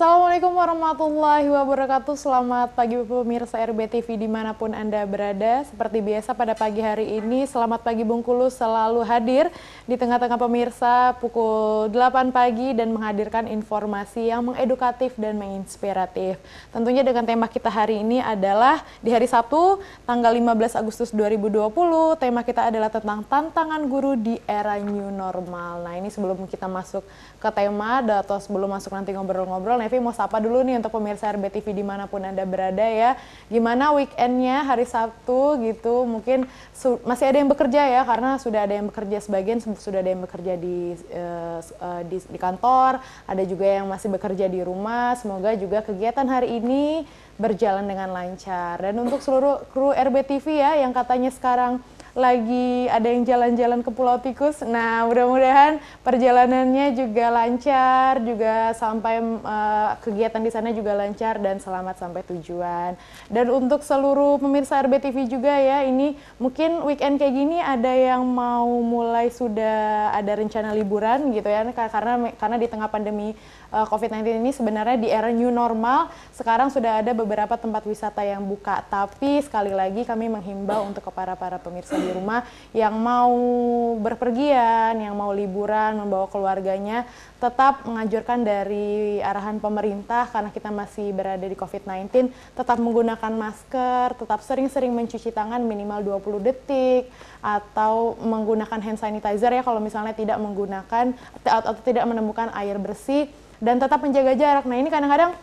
Assalamualaikum warahmatullahi wabarakatuh. Selamat pagi pemirsa RBTV dimanapun Anda berada. Seperti biasa pada pagi hari ini, Selamat Pagi Bengkulu selalu hadir di tengah-tengah pemirsa pukul 8 pagi dan menghadirkan informasi yang mengedukatif dan menginspiratif. Tentunya dengan tema kita hari ini adalah di hari Sabtu, tanggal 15 Agustus 2020. Tema kita adalah tentang tantangan guru di era new normal. Nah, ini sebelum kita masuk ke tema atau sebelum masuk nanti ngobrol-ngobrol, Nevi mau sapa dulu nih untuk pemirsa RBTV dimanapun Anda berada ya. Gimana weekendnya hari Sabtu gitu, mungkin masih ada yang bekerja ya, karena sudah ada yang bekerja sebagian, sudah ada yang bekerja di kantor, ada juga yang masih bekerja di rumah. Semoga juga kegiatan hari ini berjalan dengan lancar. Dan untuk seluruh kru RBTV ya yang katanya sekarang lagi ada yang jalan-jalan ke Pulau Tikus. Nah, mudah-mudahan perjalanannya juga lancar, juga sampai kegiatan di sana juga lancar dan selamat sampai tujuan. Dan untuk seluruh pemirsa RBTV juga ya, ini mungkin weekend kayak gini ada yang mau mulai sudah ada rencana liburan gitu ya, karena di tengah pandemi COVID-19 ini sebenarnya di era new normal, sekarang sudah ada beberapa tempat wisata yang buka. Tapi sekali lagi kami menghimbau untuk para pemirsa di rumah yang mau berpergian, yang mau liburan, membawa keluarganya, tetap menganjurkan dari arahan pemerintah karena kita masih berada di COVID-19, tetap menggunakan masker, tetap sering-sering mencuci tangan minimal 20 detik, atau menggunakan hand sanitizer ya kalau misalnya tidak menggunakan atau tidak menemukan air bersih, dan tetap menjaga jarak. Nah, ini kadang-kadang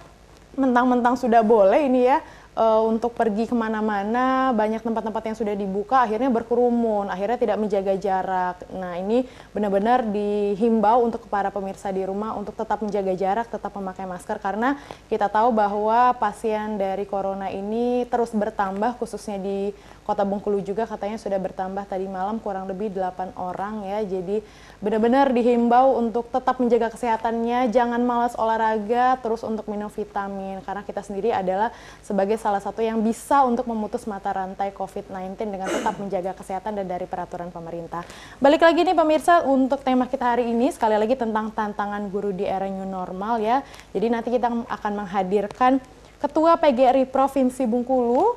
mentang-mentang sudah boleh ini ya, untuk pergi kemana-mana, banyak tempat-tempat yang sudah dibuka, akhirnya berkerumun, akhirnya tidak menjaga jarak. Nah, ini benar-benar dihimbau untuk para pemirsa di rumah untuk tetap menjaga jarak, tetap memakai masker, karena kita tahu bahwa pasien dari corona ini terus bertambah, khususnya di Kota Bengkulu juga katanya sudah bertambah tadi malam kurang lebih 8 orang ya. Jadi benar-benar dihimbau untuk tetap menjaga kesehatannya, jangan malas olahraga, terus untuk minum vitamin, karena kita sendiri adalah sebagai salah satu yang bisa untuk memutus mata rantai COVID-19 dengan tetap menjaga kesehatan dan dari peraturan pemerintah. Balik lagi nih pemirsa untuk tema kita hari ini, sekali lagi tentang tantangan guru di era new normal ya. Jadi nanti kita akan menghadirkan Ketua PGRI Provinsi Bengkulu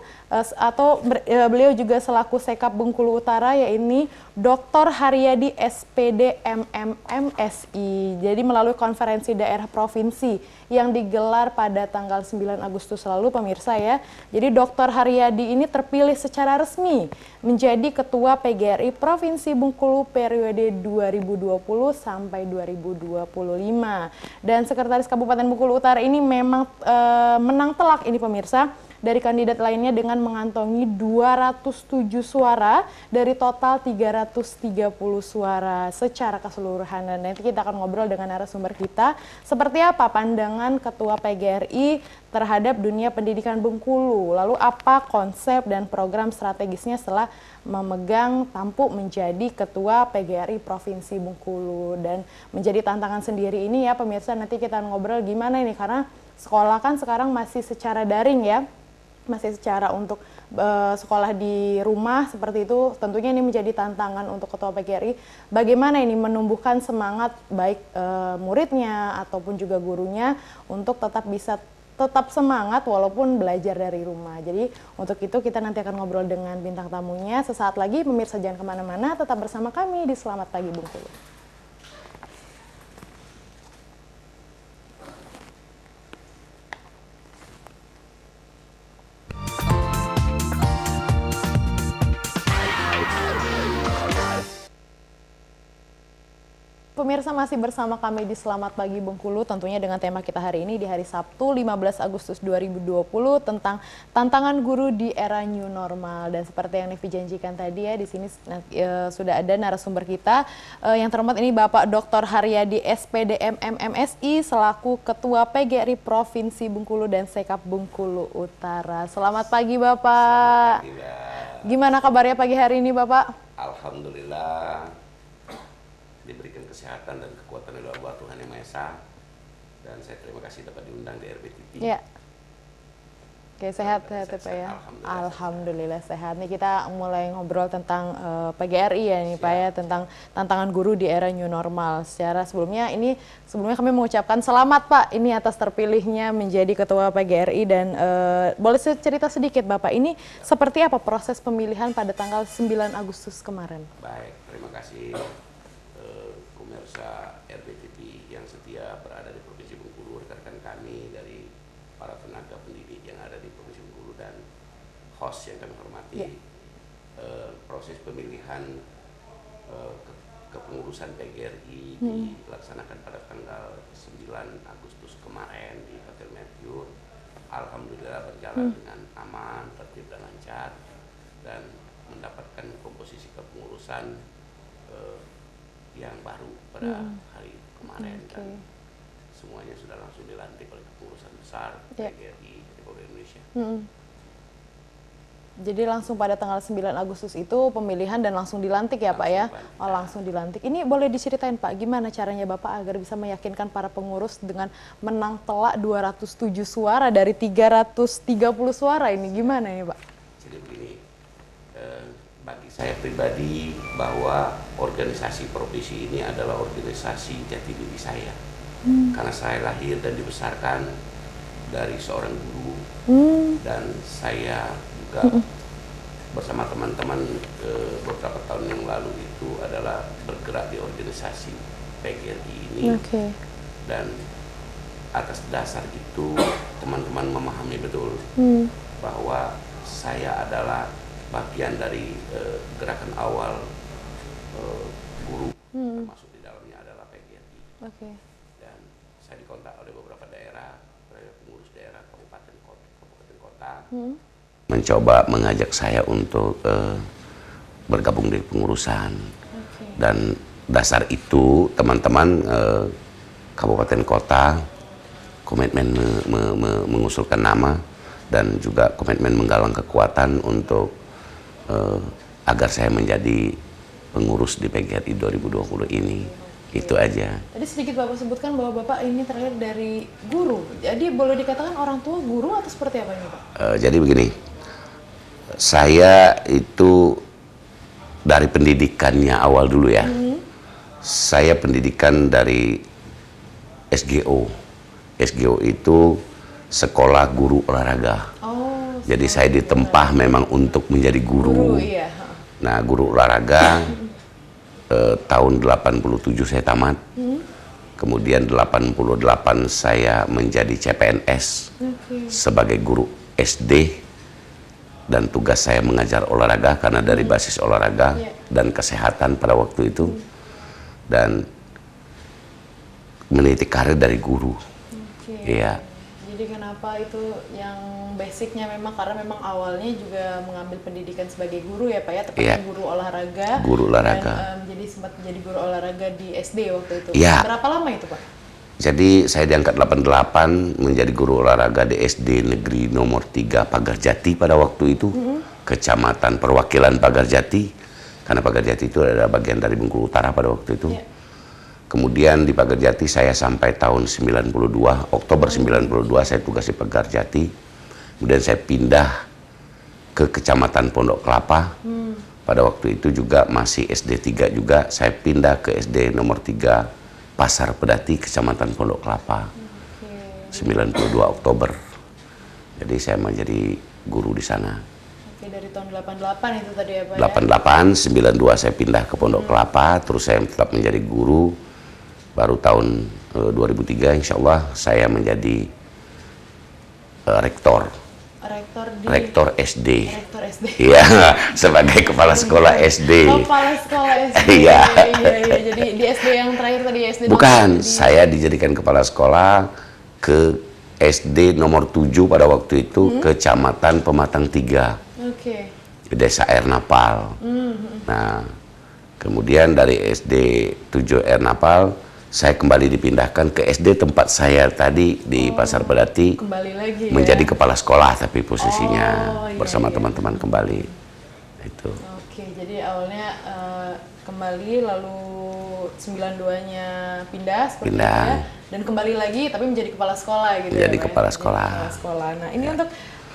beliau juga selaku Sekap Bengkulu Utara, yaitu Dr. Haryadi SPD MMMSI. Jadi melalui konferensi daerah provinsi yang digelar pada tanggal 9 Agustus lalu pemirsa ya. Jadi Dr. Haryadi ini terpilih secara resmi menjadi Ketua PGRI Provinsi Bengkulu periode 2020 sampai 2025. Dan Sekretaris Kabupaten Bengkulu Utara ini memang menang telak ini pemirsa dari kandidat lainnya dengan mengantongi 207 suara dari total 330 suara secara keseluruhan. Dan nanti kita akan ngobrol dengan narasumber kita seperti apa pandangan Ketua PGRI terhadap dunia pendidikan Bengkulu, lalu apa konsep dan program strategisnya setelah memegang tampuk menjadi Ketua PGRI Provinsi Bengkulu. Dan menjadi tantangan sendiri ini ya pemirsa, nanti kita ngobrol gimana ini, karena sekolah kan sekarang masih secara daring ya, masih secara untuk sekolah di rumah seperti itu. Tentunya ini menjadi tantangan untuk Ketua PGRI, bagaimana ini menumbuhkan semangat baik muridnya ataupun juga gurunya untuk tetap semangat walaupun belajar dari rumah. Jadi untuk itu kita nanti akan ngobrol dengan bintang tamunya sesaat lagi. Pemirsa jangan kemana-mana, tetap bersama kami di Selamat Pagi Bengkulu. Pemirsa masih bersama kami di Selamat Pagi Bengkulu, tentunya dengan tema kita hari ini di hari Sabtu 15 Agustus 2020 tentang tantangan guru di era new normal. Dan seperti yang Nevi janjikan tadi ya, di sini sudah ada narasumber kita yang terhormat ini Bapak Dr. Haryadi SPD MMMSI selaku Ketua PGRI Provinsi Bengkulu dan Sekap Bengkulu Utara. Selamat pagi Bapak. Selamat pagi, Mbak. Gimana kabarnya pagi hari ini Bapak? Alhamdulillah diberikan kesehatan dan kekuatan dari Allah Tuhan Yang Maha Esa, dan saya terima kasih dapat diundang di RBTV. Ya. Oke, sehat-sehat ya Pak ya. Alhamdulillah sehat. Nih kita mulai ngobrol tentang PGRI ya nih Pak ya, tentang tantangan guru di era new normal. Secara sebelumnya kami mengucapkan selamat Pak ini atas terpilihnya menjadi ketua PGRI dan boleh cerita sedikit Bapak, ini seperti apa proses pemilihan pada tanggal 9 Agustus kemarin? Baik, terima kasih pemirsa RBTV yang setia berada di Provinsi Bengkulu, rekan-rekan kami dari para tenaga pendidik yang ada di Provinsi Bengkulu dan host yang kami hormati. Proses pemilihan kepengurusan PGRI dilaksanakan pada tanggal 9 Agustus kemarin di Hotel Mercure. Alhamdulillah berjalan dengan aman, tertib dan lancar, dan mendapatkan komposisi kepengurusan yang baru pada hari kemarin. Dan semuanya sudah langsung dilantik oleh kepengurusan besar PGRI Republik Indonesia. Jadi langsung pada tanggal 9 Agustus itu pemilihan dan langsung dilantik ya Pak ya? Oh, langsung dilantik. Ini boleh diceritain Pak, gimana caranya Bapak agar bisa meyakinkan para pengurus dengan menang telak 207 suara dari 330 suara ini, gimana nih Pak? Jadi begini, bagi saya pribadi bahwa organisasi profesi ini adalah organisasi jati diri saya. Karena saya lahir dan dibesarkan dari seorang guru, dan saya juga bersama teman-teman beberapa tahun yang lalu itu adalah bergerak di organisasi PGRI ini. Dan atas dasar itu teman-teman memahami betul bahwa saya adalah bagian dari gerakan awal guru, termasuk di dalamnya adalah PGRI. Dan saya dikontak oleh beberapa daerah, pengurus daerah, kabupaten kota, mencoba mengajak saya untuk bergabung di pengurusan. Dan dasar itu teman-teman kabupaten kota komitmen mengusulkan nama dan juga komitmen menggalang kekuatan untuk agar saya menjadi pengurus di PGRI 2020 ini. Itu aja. Tadi sedikit Bapak sebutkan bahwa Bapak ini terlahir dari guru. Jadi boleh dikatakan orang tua guru atau seperti apa ini Pak? Jadi begini, saya itu dari pendidikannya awal dulu ya. Saya pendidikan dari SGO. SGO itu Sekolah Guru Olahraga. Jadi saya ditempa memang untuk menjadi guru. Nah, guru olahraga tahun 87 saya tamat. Kemudian 88 saya menjadi CPNS sebagai guru SD. Dan tugas saya mengajar olahraga karena dari basis olahraga dan kesehatan pada waktu itu. Dan meniti karir dari guru. Iya. Jadi kenapa itu yang basicnya memang karena memang awalnya juga mengambil pendidikan sebagai guru ya Pak ya, tepatnya guru olahraga. Guru olahraga. Dan jadi sempat menjadi guru olahraga di SD waktu itu. Berapa lama itu Pak? Jadi saya diangkat 88 menjadi guru olahraga di SD Negeri nomor 3 Pagarjati pada waktu itu. Kecamatan Perwakilan Pagarjati. Karena Pagarjati itu adalah bagian dari Bengkulu Utara pada waktu itu. Kemudian di Pagarjati saya sampai tahun 92, Oktober 92 saya tugas di Pagarjati. Kemudian saya pindah ke Kecamatan Pondok Kelapa. Pada waktu itu juga masih SD 3 juga, saya pindah ke SD nomor 3 Pasar Pedati, Kecamatan Pondok Kelapa. 92 Oktober. Jadi saya menjadi guru di sana. Dari tahun 88 itu tadi ya Pak 88, 92 saya pindah ke Pondok Kelapa, terus saya tetap menjadi guru. Baru tahun 2003 insya Allah saya menjadi rektor. Rektor SD. Rektor SD. Iya, sebagai kepala sekolah SD. Kepala sekolah SD. Iya. Jadi di SD yang terakhir tadi SD. Bukan, saya dijadikan kepala sekolah ke SD nomor 7 pada waktu itu, Kecamatan Pematang 3. Di Desa Air Napal. Nah, kemudian dari SD 7 Air Napal saya kembali dipindahkan ke SD tempat saya tadi di Pasar Pedati, menjadi kepala sekolah tapi posisinya bersama teman-teman kembali itu. Jadi awalnya kembali lalu 92-nya pindah seperti itu ya, dan kembali lagi tapi menjadi kepala sekolah gitu. Menjadi ya, kepala sekolah. Nah ini untuk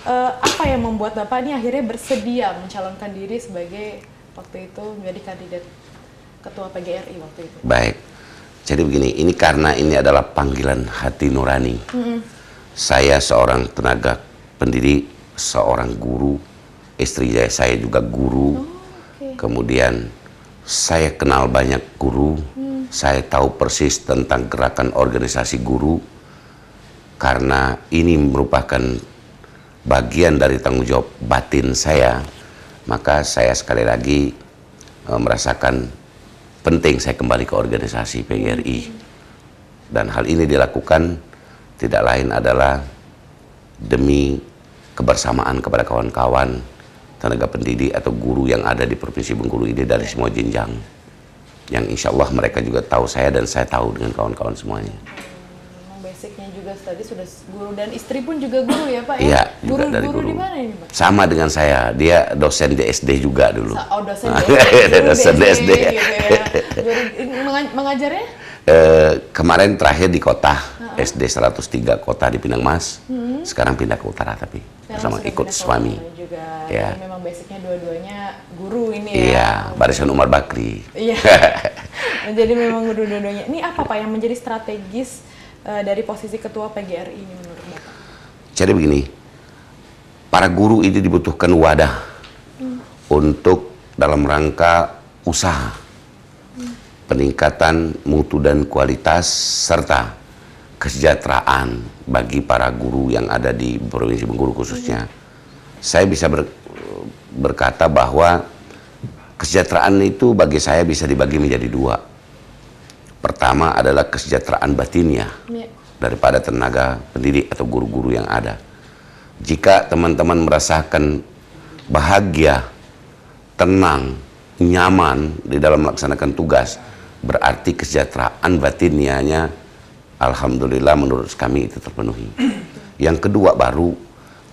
Apa yang membuat Bapak ini akhirnya bersedia mencalonkan diri sebagai waktu itu menjadi kandidat Ketua PGRI waktu itu? Baik, jadi begini, ini karena ini adalah panggilan hati nurani. Saya seorang tenaga pendidik, seorang guru, istri saya juga guru. Kemudian saya kenal banyak guru, saya tahu persis tentang gerakan organisasi guru, karena ini merupakan bagian dari tanggung jawab batin saya, maka saya sekali lagi merasakan penting saya kembali ke organisasi PGRI. Dan hal ini dilakukan tidak lain adalah demi kebersamaan kepada kawan-kawan tenaga pendidik atau guru yang ada di Provinsi Bengkulu ini dari semua jenjang, yang insya Allah mereka juga tahu saya dan saya tahu dengan kawan-kawan semuanya. Memang basicnya juga tadi sudah guru, dan istri pun juga guru ya Pak ya? Iya, Guru, juga dari guru guru. di mana ini Pak? Sama dengan saya, dia dosen di SD juga dulu. Oh, dosen di SD. Dosen di SD. Gitu ya. Mengajarnya? Kemarin terakhir di kota, SD 103 kota di Pinang Mas. Sekarang pindah ke utara tapi Sekarang bersama sudah ikut pindah ke suami. Utara juga. Ya. Jadi memang basicnya dua-duanya guru ini ya. Iya, barisan Umar Bakri. Iya. Jadi memang guru dua-duanya. Ini apa Pak yang menjadi strategis dari posisi ketua PGRI ini menurut Bapak? Jadi begini, para guru ini dibutuhkan wadah untuk dalam rangka usaha, peningkatan mutu dan kualitas serta kesejahteraan bagi para guru yang ada di Provinsi Bengkulu khususnya. Saya bisa berkata bahwa kesejahteraan itu bagi saya bisa dibagi menjadi dua. Pertama adalah kesejahteraan batinnya daripada tenaga pendidik atau guru-guru yang ada. Jika teman-teman merasakan bahagia, tenang, nyaman di dalam melaksanakan tugas, berarti kesejahteraan batinnya alhamdulillah menurut kami itu terpenuhi. Yang kedua baru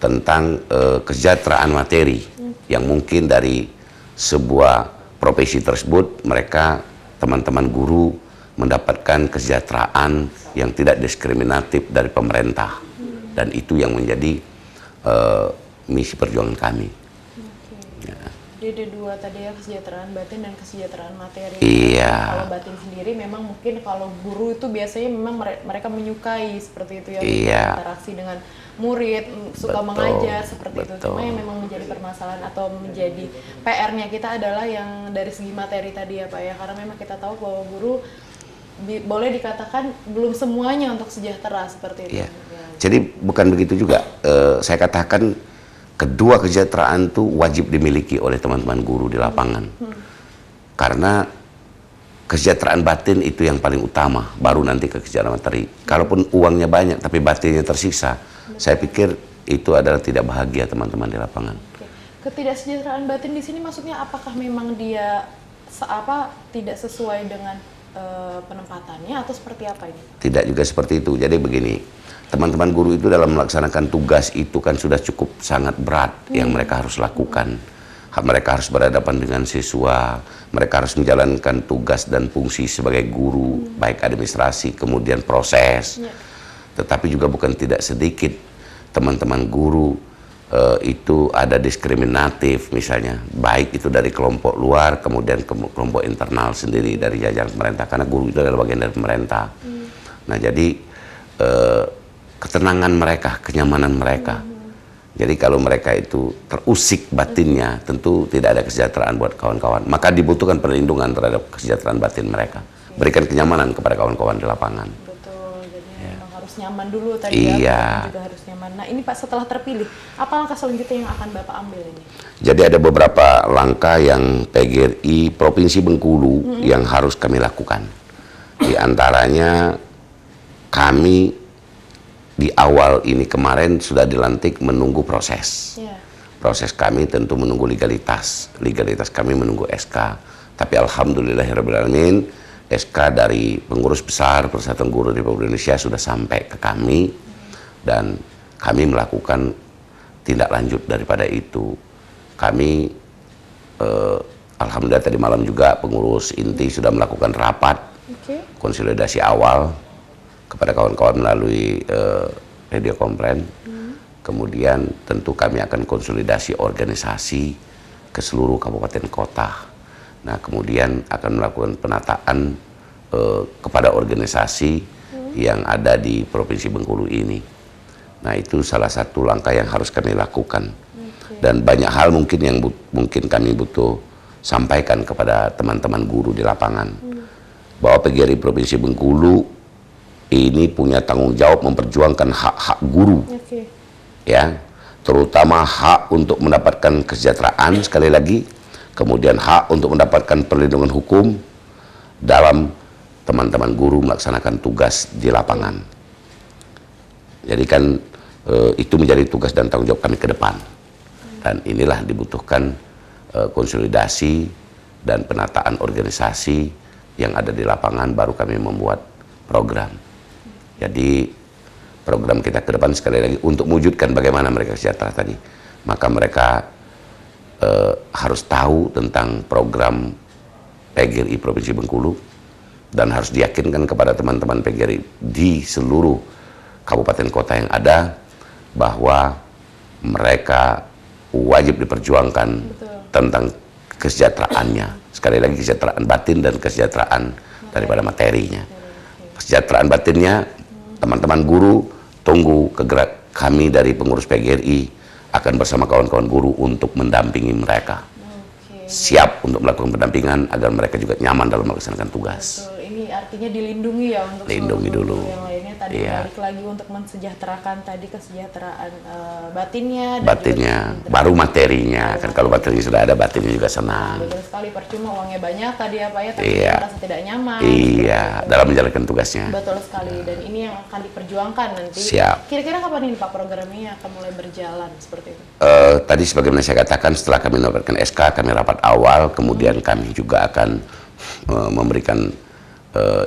tentang kesejahteraan materi, yang mungkin dari sebuah profesi tersebut mereka teman-teman guru mendapatkan kesejahteraan yang tidak diskriminatif dari pemerintah, dan itu yang menjadi misi perjuangan kami. Ya. Jadi ada dua tadi ya, kesejahteraan batin dan kesejahteraan materi. Iya. Kalau batin sendiri memang mungkin kalau guru itu biasanya memang mereka menyukai seperti itu ya, Iya. interaksi dengan murid, suka Betul, mengajar seperti itu. betul. Cuma yang memang menjadi permasalahan atau menjadi PR-nya kita adalah yang dari segi materi tadi ya Pak ya, karena memang kita tahu bahwa guru boleh dikatakan belum semuanya untuk sejahtera seperti itu. Iya. Jadi bukan begitu juga. Saya katakan kedua kesejahteraan itu wajib dimiliki oleh teman-teman guru di lapangan. Karena kesejahteraan batin itu yang paling utama, baru nanti ke kesejahteraan materi. Kalaupun uangnya banyak tapi batinnya tersisa, saya pikir itu adalah tidak bahagia teman-teman di lapangan. Oke. Ketidaksejahteraan batin di sini maksudnya apakah memang dia tidak sesuai dengan penempatannya atau seperti apa ini? Tidak juga seperti itu. Jadi begini, teman-teman guru itu dalam melaksanakan tugas itu kan sudah cukup sangat berat yang mereka harus lakukan. Mereka harus berhadapan dengan siswa, mereka harus menjalankan tugas dan fungsi sebagai guru, baik administrasi, kemudian proses. Tetapi juga bukan tidak sedikit teman-teman guru itu ada diskriminatif misalnya, baik itu dari kelompok luar, kemudian kelompok internal sendiri dari jajaran pemerintah, karena guru itu adalah bagian dari pemerintah. Nah jadi ketenangan mereka, kenyamanan mereka. Jadi kalau mereka itu terusik batinnya, tentu tidak ada kesejahteraan buat kawan-kawan. Maka dibutuhkan perlindungan terhadap kesejahteraan batin mereka. Berikan kenyamanan kepada kawan-kawan di lapangan. Betul, jadi memang harus nyaman dulu tadi Iya. ya, juga harus nyaman. Nah ini Pak, setelah terpilih, apa langkah selanjutnya yang akan Bapak ambil ini? Jadi ada beberapa langkah yang PGRI Provinsi Bengkulu yang harus kami lakukan. Di antaranya kami di awal ini kemarin sudah dilantik menunggu proses. Proses kami tentu menunggu legalitas. Legalitas kami menunggu SK. Tapi alhamdulillahirrahmanirrahim, SK dari pengurus besar Persatuan Guru Republik Indonesia sudah sampai ke kami. Dan kami melakukan tindak lanjut daripada itu. Kami, alhamdulillah tadi malam juga pengurus inti sudah melakukan rapat konsolidasi awal kepada kawan-kawan melalui video konferensi, Kemudian tentu kami akan konsolidasi organisasi ke seluruh kabupaten kota. Nah, kemudian akan melakukan penataan kepada organisasi yang ada di Provinsi Bengkulu ini. Nah, itu salah satu langkah yang harus kami lakukan. Dan banyak hal mungkin yang mungkin kami butuh sampaikan kepada teman-teman guru di lapangan. Bahwa PGRI Provinsi Bengkulu ini punya tanggung jawab memperjuangkan hak-hak guru. Ya, terutama hak untuk mendapatkan kesejahteraan sekali lagi, kemudian hak untuk mendapatkan perlindungan hukum dalam teman-teman guru melaksanakan tugas di lapangan. Jadi kan itu menjadi tugas dan tanggung jawab kami ke depan. Dan inilah dibutuhkan konsolidasi dan penataan organisasi yang ada di lapangan, baru kami membuat program. Jadi program kita ke depan sekali lagi untuk mewujudkan bagaimana mereka sejahtera tadi. Maka mereka harus tahu tentang program PGRI Provinsi Bengkulu dan harus diyakinkan kepada teman-teman PGRI di seluruh kabupaten kota yang ada bahwa mereka wajib diperjuangkan tentang kesejahteraannya. Sekali lagi kesejahteraan batin dan kesejahteraan daripada materinya. Kesejahteraan batinnya teman-teman guru tunggu kegerak kami dari pengurus PGRI akan bersama kawan-kawan guru untuk mendampingi mereka. Siap untuk melakukan pendampingan agar mereka juga nyaman dalam melaksanakan tugas. Betul, ini artinya dilindungi ya untuk lindungi dulu. Yang lainnya tadi balik lagi untuk mensejahterakan tadi kesejahteraan batinnya. Batinnya, baru materinya. Kan kalau materinya sudah ada, batinnya juga senang. Betul sekali, percuma uangnya banyak tadi ya Pak ya, tapi merasa tidak nyaman. Iya, dalam menjalankan tugasnya. Betul sekali, dan ini yang akan diperjuangkan nanti. Siap. Kira-kira kapan ini Pak program ini akan mulai berjalan seperti itu? Tadi sebagaimana saya katakan, setelah kami mendapatkan SK, kami rapat awal, kemudian kami juga akan memberikan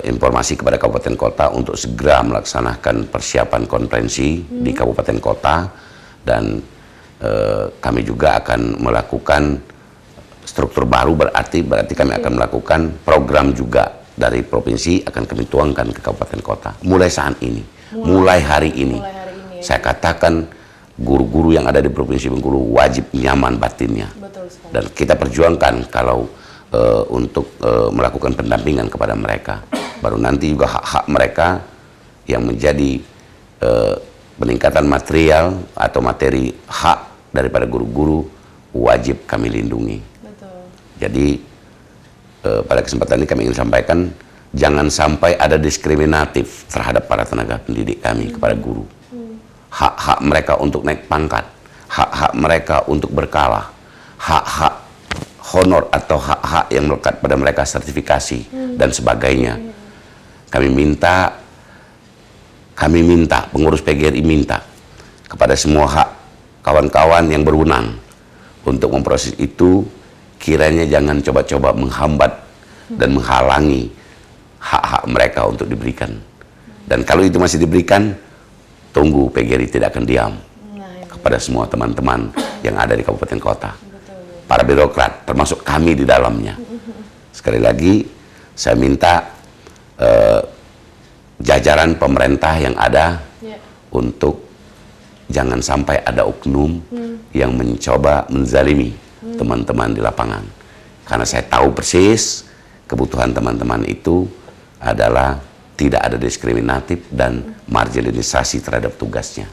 informasi kepada kabupaten kota untuk segera melaksanakan persiapan konferensi di kabupaten kota, dan kami juga akan melakukan struktur baru, berarti kami akan melakukan program juga dari provinsi akan kami tuangkan ke kabupaten kota mulai saat ini, mulai hari ini. Saya katakan guru-guru yang ada di Provinsi Bengkulu wajib nyaman batinnya. Dan kita perjuangkan kalau untuk melakukan pendampingan kepada mereka. Baru nanti juga hak-hak mereka yang menjadi peningkatan material atau materi hak daripada guru-guru wajib kami lindungi. Jadi pada kesempatan ini kami ingin sampaikan, jangan sampai ada diskriminatif terhadap para tenaga pendidik kami kepada guru. Hak-hak mereka untuk naik pangkat, hak-hak mereka untuk berkala, hak-hak honor atau hak-hak yang melekat pada mereka, sertifikasi dan sebagainya. Kami minta, pengurus PGRI minta kepada semua hak kawan-kawan yang berwenang untuk memproses itu, kiranya jangan coba-coba menghambat dan menghalangi hak-hak mereka untuk diberikan. Dan kalau itu masih diberikan, tunggu, PGRI tidak akan diam kepada semua teman-teman yang ada di kabupaten kota. Para birokrat, termasuk kami di dalamnya. Sekali lagi, saya minta jajaran pemerintah yang ada untuk jangan sampai ada oknum yang mencoba menzalimi teman-teman di lapangan. Karena saya tahu persis kebutuhan teman-teman itu adalah tidak ada diskriminatif dan marginalisasi terhadap tugasnya.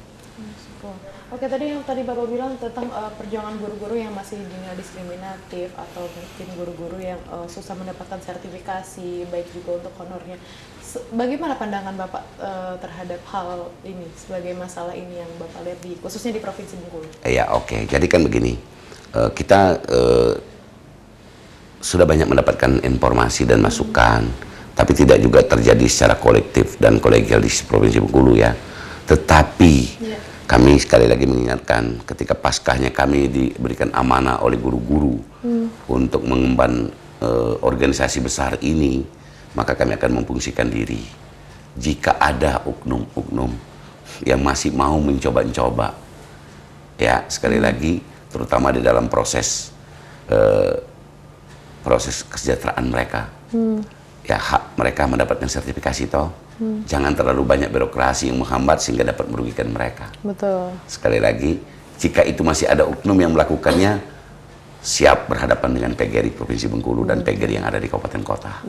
Oke, tadi yang Bapak bilang tentang perjuangan guru-guru yang masih dinilai diskriminatif atau mungkin guru-guru yang susah mendapatkan sertifikasi, baik juga untuk honornya. Bagaimana pandangan Bapak terhadap hal ini sebagai masalah ini yang Bapak lihat khususnya di Provinsi Bengkulu? Ya, oke. Jadi kan begini, kita sudah banyak mendapatkan informasi dan masukan, tapi tidak juga terjadi secara kolektif dan kolegial di Provinsi Bengkulu ya. Tetapi kami sekali lagi mengingatkan, ketika paskahnya kami diberikan amanah oleh guru-guru untuk mengemban organisasi besar ini, maka kami akan memfungsikan diri. Jika ada oknum-oknum yang masih mau mencoba-coba, ya sekali lagi, terutama di dalam proses kesejahteraan mereka, ya hak mereka mendapatkan sertifikasi toh, Jangan terlalu banyak birokrasi yang menghambat sehingga dapat merugikan mereka. Betul. Sekali lagi, jika itu masih ada oknum yang melakukannya, siap berhadapan dengan PGRI Provinsi Bengkulu dan PGRI yang ada di kabupaten kota.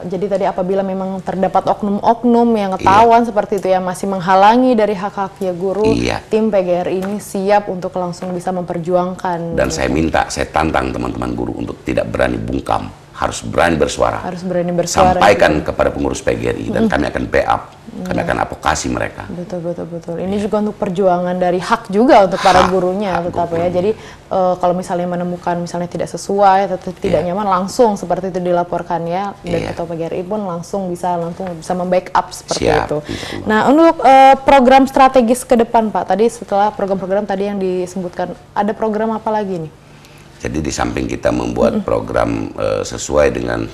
Jadi tadi apabila memang terdapat oknum-oknum yang ketahuan seperti itu ya masih menghalangi dari hak-hak ya guru, tim PGRI ini siap untuk langsung bisa memperjuangkan. Dan saya tantang teman-teman guru untuk tidak berani bungkam, harus berani bersuara. Harus berani bersuara. Sampaikan kepada pengurus PGRI dan kami akan backup, kami akan advokasi mereka. Betul. Ini juga untuk perjuangan dari hak juga untuk para gurunya tetap ya. Jadi kalau misalnya menemukan misalnya tidak sesuai atau tidak nyaman langsung seperti itu dilaporkan ya, dan ketua PGRI pun langsung bisa membackup seperti itu. Nah, untuk program strategis ke depan Pak, tadi setelah program-program tadi yang disebutkan, ada program apa lagi nih? Jadi di samping kita membuat program sesuai dengan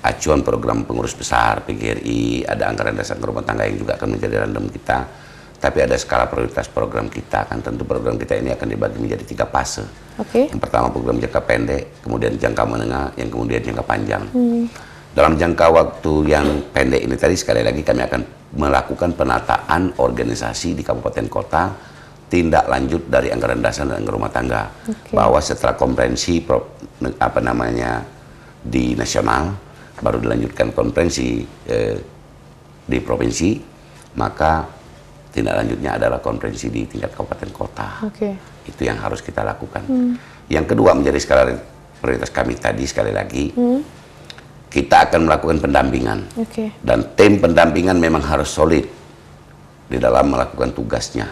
acuan program pengurus besar PGRI, ada anggaran dasar rumah tangga yang juga akan menjadi random kita. Tapi ada skala prioritas program kita, kan tentu program kita ini akan dibagi menjadi 3 fase. Yang pertama program jangka pendek, kemudian jangka menengah, yang kemudian jangka panjang. Dalam jangka waktu yang pendek ini tadi sekali lagi kami akan melakukan penataan organisasi di kabupaten kota, tindak lanjut dari anggaran dasar dan anggaran rumah tangga. Bahwa setelah konferensi di nasional, baru dilanjutkan konferensi di provinsi, maka tindak lanjutnya adalah konferensi di tingkat kabupaten kota. Itu yang harus kita lakukan. Yang kedua menjadi skala prioritas kami tadi sekali lagi, kita akan melakukan pendampingan. Dan tim pendampingan memang harus solid di dalam melakukan tugasnya,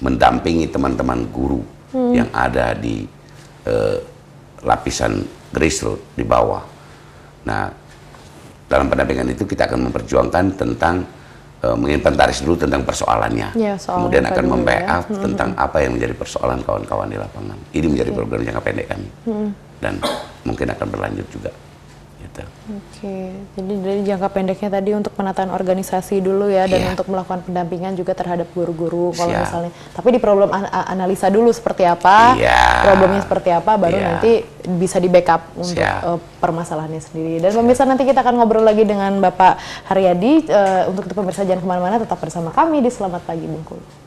mendampingi teman-teman guru yang ada di lapisan grassroots di bawah. Nah, dalam pendampingan itu kita akan memperjuangkan tentang menginventaris dulu tentang persoalannya, kemudian akan membackup tentang apa yang menjadi persoalan kawan-kawan di lapangan. Ini menjadi program jangka pendek kami, dan mungkin akan berlanjut juga. Gitu. Jadi dari jangka pendeknya tadi untuk penataan organisasi dulu ya, dan untuk melakukan pendampingan juga terhadap guru-guru kalau misalnya. Tapi di problem analisa dulu seperti apa, problemnya seperti apa, baru nanti bisa di backup untuk permasalahannya sendiri. Dan pemirsa, nanti kita akan ngobrol lagi dengan Bapak Haryadi. Untuk itu pemirsa jangan kemana-mana, tetap bersama kami di Selamat Pagi Bengkulu.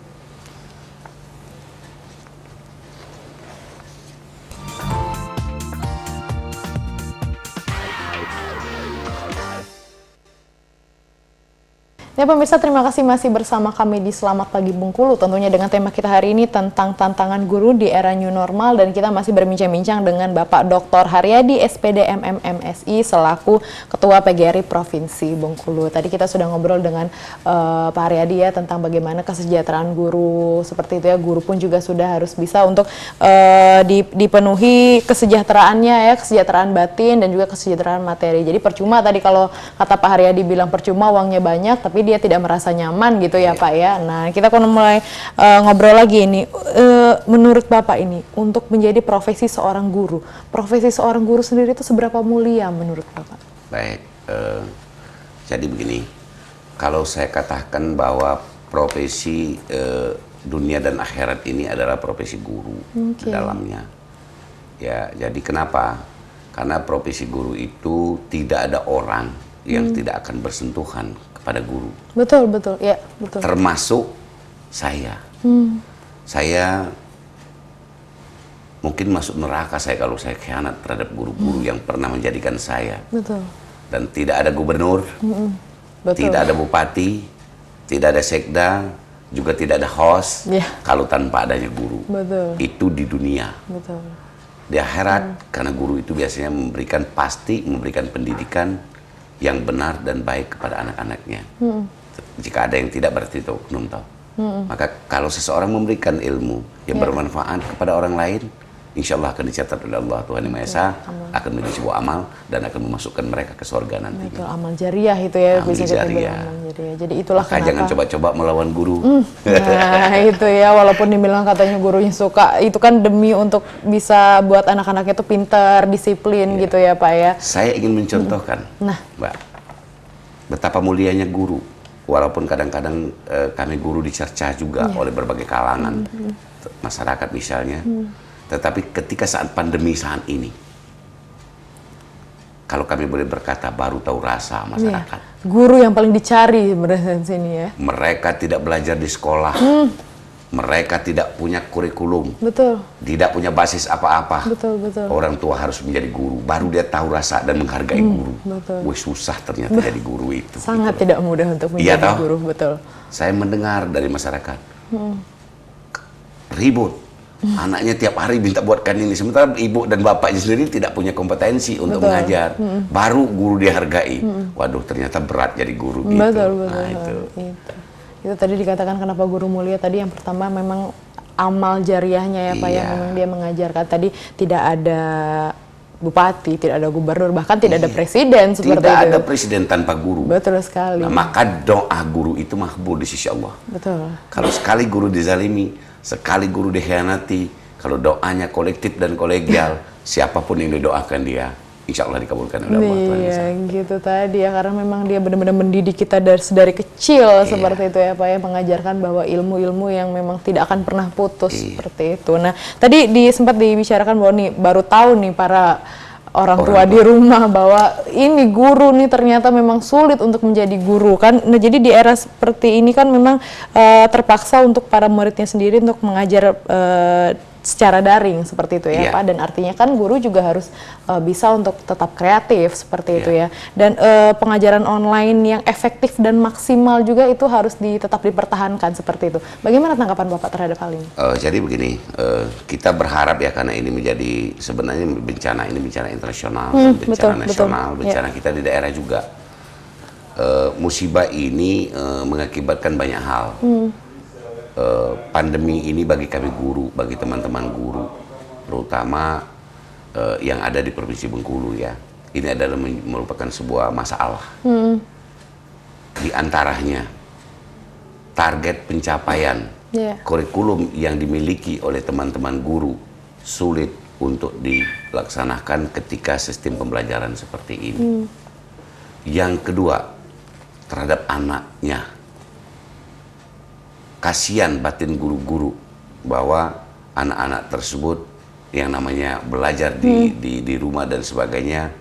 Ya pemirsa, terima kasih masih bersama kami di Selamat Pagi Bengkulu, tentunya dengan tema kita hari ini tentang tantangan guru di era new normal, dan kita masih berbincang-bincang dengan Bapak Dr. Haryadi SPD MMMSI selaku Ketua PGRI Provinsi Bengkulu. Tadi kita sudah ngobrol dengan Pak Haryadi ya tentang bagaimana kesejahteraan guru, seperti itu ya, guru pun juga sudah harus bisa untuk dipenuhi kesejahteraannya ya, kesejahteraan batin dan juga kesejahteraan materi. Jadi percuma tadi kalau kata Pak Haryadi bilang percuma uangnya banyak, tapi dia tidak merasa nyaman gitu ya Pak ya. Nah, kita akan mulai ngobrol lagi ini. Menurut Bapak ini, untuk menjadi profesi seorang guru sendiri itu seberapa mulia menurut Bapak? Baik, jadi begini, kalau saya katakan bahwa profesi dunia dan akhirat ini adalah profesi guru di dalamnya. Ya, jadi kenapa? Karena profesi guru itu tidak ada orang yang tidak akan bersentuhan kepada guru. Betul, ya, betul. Termasuk saya. Saya mungkin masuk neraka kalau saya khianat terhadap guru-guru yang pernah menjadikan saya. Betul. Dan tidak ada gubernur, tidak ada bupati, tidak ada sekda, juga tidak ada host kalau tanpa adanya guru. Betul. Itu di dunia. Betul. Di akhirat, karena guru itu biasanya memberikan pendidikan yang benar dan baik kepada anak-anaknya. Jika ada yang tidak, berarti itu oknum tahu. Maka kalau seseorang memberikan ilmu yang bermanfaat kepada orang lain, insya Allah akan dicatat oleh Allah Tuhan Yang Maha Esa, akan menjadi sebuah amal dan akan memasukkan mereka ke surga nantinya. Betul, amal jariah itu ya, amal bisa kita bilang jariah. amal jariah. Jadi itulah maka jangan coba-coba melawan guru. Nah itu ya, walaupun dibilang katanya gurunya suka, itu kan demi untuk bisa buat anak-anaknya itu pintar, disiplin gitu ya Pak ya. Saya ingin mencontohkan, Mbak, betapa mulianya guru. Walaupun kadang-kadang kami guru dicerca juga oleh berbagai kalangan masyarakat misalnya. Tetapi ketika saat pandemi saat ini, kalau kami boleh berkata baru tahu rasa masyarakat. Guru yang paling dicari sebenarnya di sini ya. Mereka tidak belajar di sekolah. Mereka tidak punya kurikulum. Betul. Tidak punya basis apa-apa. Betul, betul. Orang tua harus menjadi guru. Baru dia tahu rasa dan menghargai guru. Betul. Wih, susah ternyata jadi guru itu. Sangat gitu tidak mudah untuk Iya, menjadi toh? guru, betul. Saya mendengar dari masyarakat. Ribut. Anaknya tiap hari minta buatkan ini. Sementara ibu dan bapaknya sendiri tidak punya kompetensi untuk Betul. mengajar. Baru guru dihargai. Waduh, ternyata berat jadi guru gitu. Betul, betul. Nah, itu. Itu tadi dikatakan kenapa guru mulia tadi yang pertama memang amal jariahnya ya Pak, yang memang dia mengajarkan tadi tidak ada bupati, tidak ada gubernur, bahkan tidak ada presiden seperti Tidak itu. ada presiden tanpa guru. Betul sekali. Nah, maka doa guru itu makbul di sisi Allah. Betul. Kalau sekali guru dizalimi, sekali guru dikhianati, kalau doanya kolektif dan kolegial, siapapun yang didoakan dia, insya Allah dikabulkan oleh Allah. Iya, gitu tadi ya, karena memang dia benar-benar mendidik kita dari kecil seperti itu ya Pak ya, mengajarkan bahwa ilmu-ilmu yang memang tidak akan pernah putus seperti itu. Nah, tadi sempat dibicarakan bahwa nih baru tahu nih para orang tua di rumah bahwa ini guru nih ternyata memang sulit untuk menjadi guru kan. Nah, jadi di era seperti ini kan memang terpaksa untuk para muridnya sendiri untuk mengajar secara daring seperti itu ya Pak, dan artinya kan guru juga harus bisa untuk tetap kreatif seperti itu ya, dan pengajaran online yang efektif dan maksimal juga itu harus tetap dipertahankan seperti itu. Bagaimana tanggapan Bapak terhadap hal ini? Jadi begini, kita berharap ya, karena ini menjadi sebenarnya bencana internasional, bencana nasional, bencana kita di daerah juga. Musibah ini mengakibatkan banyak hal. Pandemi ini bagi kami guru, bagi teman-teman guru, terutama yang ada di Provinsi Bengkulu ya, ini adalah merupakan sebuah masalah. Di antaranya target pencapaian kurikulum yang dimiliki oleh teman-teman guru sulit untuk dilaksanakan ketika sistem pembelajaran seperti ini. Yang kedua, terhadap anaknya. Kasihan batin guru-guru bahwa anak-anak tersebut yang namanya belajar di rumah dan sebagainya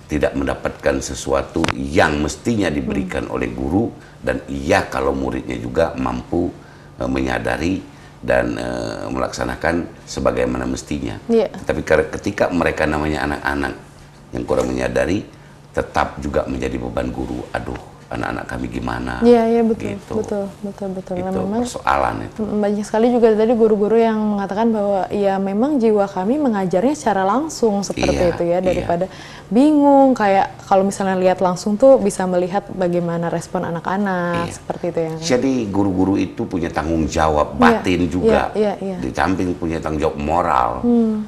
tidak mendapatkan sesuatu yang mestinya diberikan oleh guru, dan kalau muridnya juga mampu menyadari dan melaksanakan sebagaimana mestinya. Tapi ketika mereka namanya anak-anak yang kurang menyadari, tetap juga menjadi beban guru. Aduh, anak-anak kami gimana? Iya, betul, gitu. betul. Itu Nah, memang persoalan itu. banyak sekali juga tadi guru-guru yang mengatakan bahwa ya memang jiwa kami mengajarnya secara langsung seperti itu ya, daripada bingung kayak kalau misalnya lihat langsung tuh bisa melihat bagaimana respon anak-anak seperti itu ya. Jadi guru-guru itu punya tanggung jawab batin juga, di samping punya tanggung jawab moral.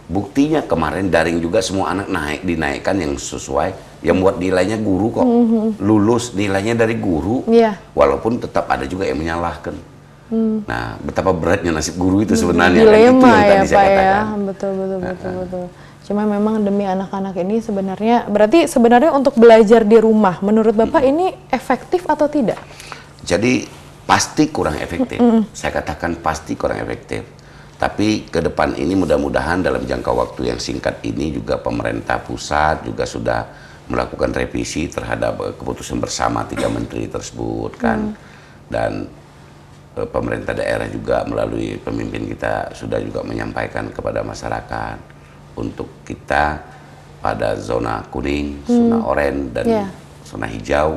Buktinya kemarin daring juga semua anak dinaikkan yang sesuai. Yang buat nilainya guru kok, lulus nilainya dari guru, walaupun tetap ada juga yang menyalahkan. Nah, betapa beratnya nasib guru itu sebenarnya. Dilema kan, itu yang ya tadi saya Pak ya, katakan. betul. Cuma memang demi anak-anak ini sebenarnya, berarti sebenarnya untuk belajar di rumah, menurut Bapak ini efektif atau tidak? Jadi pasti kurang efektif. Saya katakan pasti kurang efektif. Tapi ke depan ini mudah-mudahan dalam jangka waktu yang singkat ini juga pemerintah pusat juga sudah melakukan revisi terhadap keputusan bersama 3 menteri tersebut kan, dan pemerintah daerah juga melalui pemimpin kita sudah juga menyampaikan kepada masyarakat untuk kita pada zona kuning, zona oranye dan zona hijau,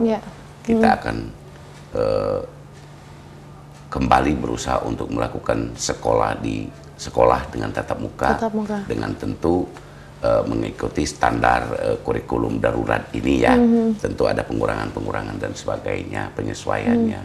kita akan kembali berusaha untuk melakukan sekolah dengan tatap muka. Dengan tentu mengikuti standar kurikulum darurat ini ya, tentu ada pengurangan dan sebagainya, penyesuaiannya.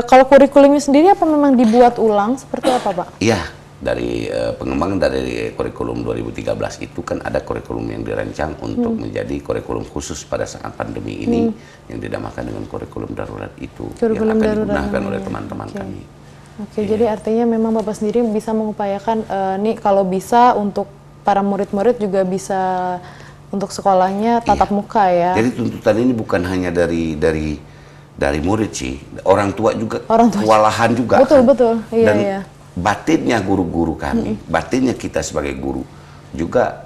Kalau kurikulumnya sendiri apa memang dibuat ulang seperti apa Pak? Iya, dari pengembangan dari kurikulum 2013 itu kan ada kurikulum yang dirancang untuk menjadi kurikulum khusus pada saat pandemi ini, yang dinamakan dengan kurikulum darurat itu, yang akan digunakan oleh teman-teman kami. Jadi artinya memang Bapak sendiri bisa mengupayakan nih kalau bisa untuk para murid-murid juga bisa untuk sekolahnya tatap muka ya. Jadi tuntutan ini bukan hanya dari murid sih, orang tua juga kewalahan juga. Betul. Dan batinnya guru-guru kami, batinnya kita sebagai guru juga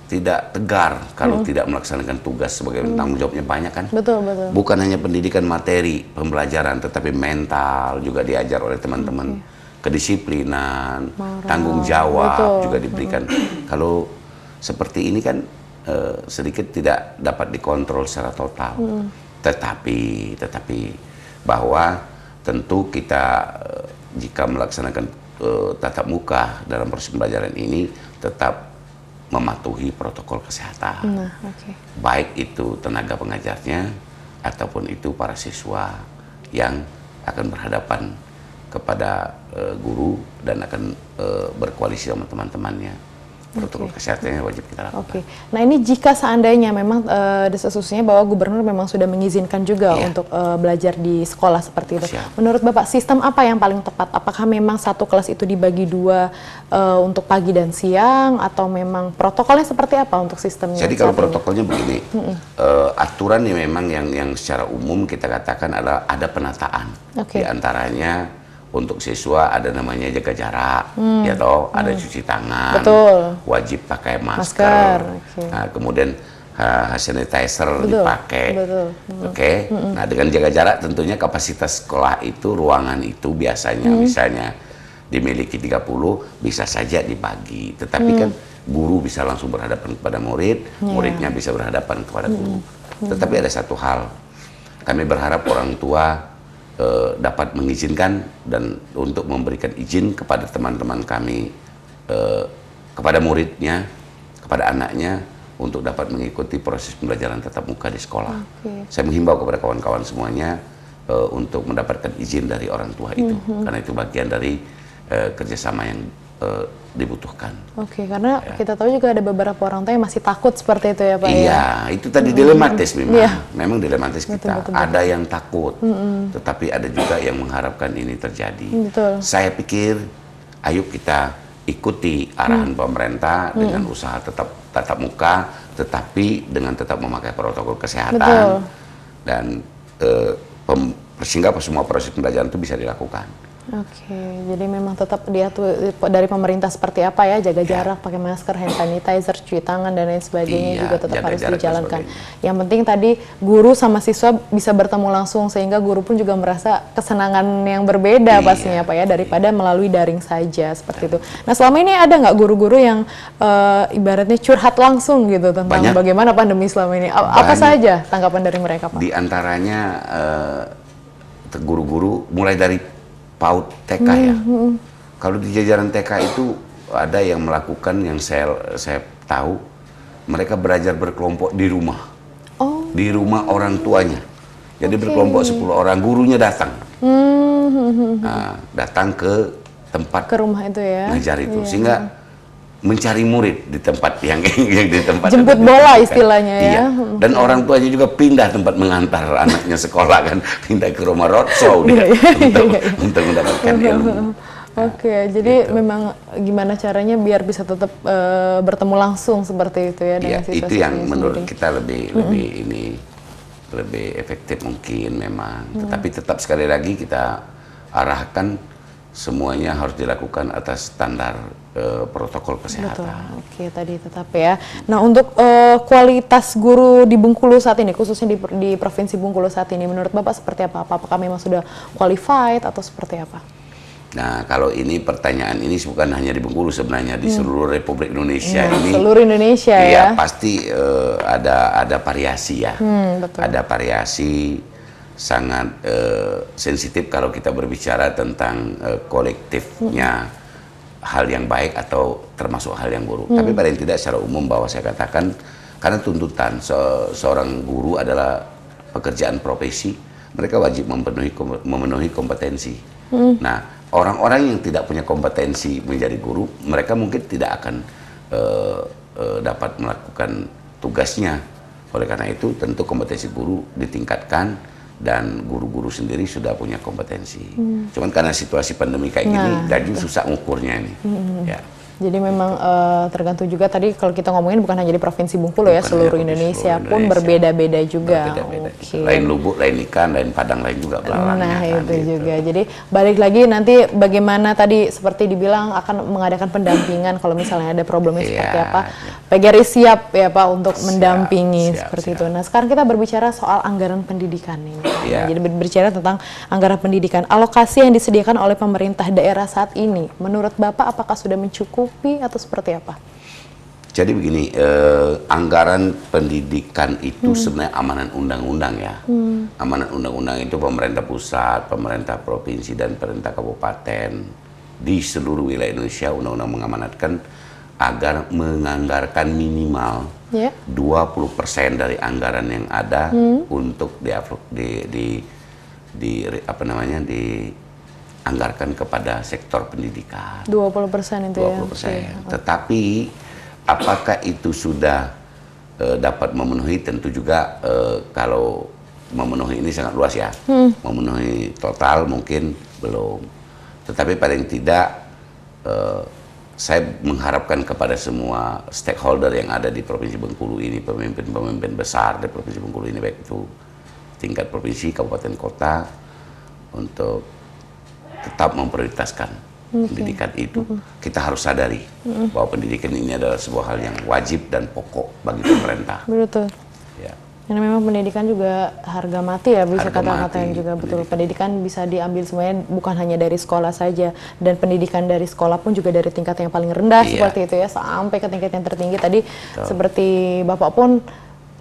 tidak tegar kalau tidak melaksanakan tugas sebagai tanggung jawabnya banyak kan. Betul, betul. Bukan hanya pendidikan materi, pembelajaran, tetapi mental juga diajar oleh teman-teman. Kedisiplinan, tanggung jawab betul. juga diberikan. Kalau seperti ini kan sedikit tidak dapat dikontrol secara total. Tetapi bahwa tentu kita jika melaksanakan tatap muka dalam proses pembelajaran ini tetap mematuhi protokol kesehatan. Nah, baik itu tenaga pengajarnya ataupun itu para siswa yang akan berhadapan kepada guru dan akan berkoalisi sama teman-temannya. Protokol kesehatannya wajib kita lakukan. Nah ini jika seandainya memang desas-desusnya bahwa gubernur memang sudah mengizinkan juga untuk belajar di sekolah seperti itu. Siap. Menurut Bapak, sistem apa yang paling tepat? Apakah memang satu kelas itu dibagi dua untuk pagi dan siang, atau memang protokolnya seperti apa untuk sistemnya? Jadi kalau protokolnya begini, aturan yang memang yang secara umum kita katakan adalah ada penataan. Di antaranya untuk siswa ada namanya jaga jarak, ya toh, ada cuci tangan, wajib pakai masker. Nah, kemudian hand sanitizer dipakai. Nah, dengan jaga jarak tentunya kapasitas sekolah itu, ruangan itu biasanya misalnya dimiliki 30, bisa saja dibagi. Tetapi kan guru bisa langsung berhadapan kepada murid, muridnya bisa berhadapan kepada guru. Tetapi ada satu hal, kami berharap orang tua dapat mengizinkan dan untuk memberikan izin kepada teman-teman kami, kepada muridnya, kepada anaknya, untuk dapat mengikuti proses pembelajaran tatap muka di sekolah. Saya menghimbau kepada kawan-kawan semuanya untuk mendapatkan izin dari orang tua itu, karena itu bagian dari kerjasama yang dibutuhkan. Karena kita tahu juga ada beberapa orang tua yang masih takut seperti itu ya Pak. Iya, itu tadi dilematis memang. Memang dilematis kita. Ada yang takut, tetapi ada juga yang mengharapkan ini terjadi. Saya pikir, ayo kita ikuti arahan pemerintah dengan usaha tetap tatap muka, tetapi dengan tetap memakai protokol kesehatan dan sehingga semua proses pembelajaran itu bisa dilakukan. Jadi memang tetap diatur dari pemerintah seperti apa ya, jaga jarak, pakai masker, hand sanitizer, cuci tangan dan lain sebagainya juga tetap harus dijalankan. Yang penting tadi guru sama siswa bisa bertemu langsung sehingga guru pun juga merasa kesenangan yang berbeda pastinya Pak ya, daripada melalui daring saja seperti itu. Nah selama ini ada nggak guru-guru yang ibaratnya curhat langsung gitu tentang bagaimana pandemi selama ini? Apa saja tanggapan dari mereka Pak? Di antaranya guru-guru mulai dari PAUD TK ya. Kalau di jajaran TK itu ada yang melakukan, yang saya tahu, mereka belajar berkelompok di rumah. Di rumah orang tuanya. Jadi berkelompok 10 orang, gurunya datang. Nah, datang ke tempat rumah itu ya. Ngajar itu. Sehingga mencari murid di tempat yang di tempat jemput bola istilahnya ya. Dan orang tuanya juga pindah tempat mengantar anaknya sekolah kan, pindah ke rumah roadshow dia untuk mendapatkan ilmu. Jadi memang gimana caranya biar bisa tetap bertemu langsung seperti itu ya dengan itu yang menurut kita lebih efektif mungkin memang. Tetapi tetap sekali lagi kita arahkan semuanya harus dilakukan atas standar protokol kesehatan. Tadi tetap ya. Nah untuk kualitas guru di Bengkulu saat ini, khususnya di Provinsi Bengkulu saat ini, menurut Bapak seperti apa? Apakah memang sudah qualified atau seperti apa? Nah kalau ini pertanyaan ini bukan hanya di Bengkulu, sebenarnya di seluruh Republik Indonesia ini. Seluruh Indonesia ya? Iya pasti ada variasi ya. Ada variasi. Sangat sensitif kalau kita berbicara tentang kolektifnya hal yang baik atau termasuk hal yang buruk. Tapi paling tidak secara umum bahwa saya katakan, karena tuntutan seorang guru adalah pekerjaan profesi, mereka wajib memenuhi kompetensi. Nah, orang-orang yang tidak punya kompetensi menjadi guru, mereka mungkin tidak akan dapat melakukan tugasnya. Oleh karena itu, tentu kompetensi guru ditingkatkan, dan guru-guru sendiri sudah punya kompetensi. Cuman karena situasi pandemi kayak gini, jadi susah ngukurnya ini. Ya. Jadi memang tergantung juga tadi kalau kita ngomongin bukan hanya di Provinsi Bengkulu ya, seluruh Indonesia pun berbeda-beda juga. Oke. Lain Lubuk, lain ikan, lain Padang, lain juga belalangnya. Nah itu juga. Jadi balik lagi nanti bagaimana tadi seperti dibilang akan mengadakan pendampingan kalau misalnya ada problemnya seperti apa. PGRI siap ya Pak untuk mendampingi seperti itu. Nah sekarang kita berbicara soal anggaran pendidikan ini. Nah, jadi berbicara tentang anggaran pendidikan. Alokasi yang disediakan oleh pemerintah daerah saat ini, menurut Bapak apakah sudah mencukupi atau seperti apa? Jadi begini, anggaran pendidikan itu sebenarnya amanat undang-undang ya. Amanat undang-undang itu pemerintah pusat, pemerintah provinsi, dan pemerintah kabupaten di seluruh wilayah Indonesia, undang-undang mengamanatkan agar menganggarkan minimal 20% dari anggaran yang ada untuk dianggarkan kepada sektor pendidikan. 20% itu 20%. Ya? Tetapi apakah itu sudah dapat memenuhi? Tentu juga kalau memenuhi ini sangat luas ya. Memenuhi total mungkin belum. Tetapi paling tidak saya mengharapkan kepada semua stakeholder yang ada di Provinsi Bengkulu ini, pemimpin-pemimpin besar di Provinsi Bengkulu ini, baik itu tingkat provinsi, kabupaten, kota, untuk tetap memprioritaskan pendidikan itu. Kita harus sadari bahwa pendidikan ini adalah sebuah hal yang wajib dan pokok bagi pemerintah. Betul. Ya. Karena memang pendidikan juga harga mati ya, bisa kata-kata yang juga betul. Pendidikan bisa diambil semuanya, bukan hanya dari sekolah saja, dan pendidikan dari sekolah pun juga dari tingkat yang paling rendah seperti itu ya, sampai ke tingkat yang tertinggi. Tadi seperti Bapak pun,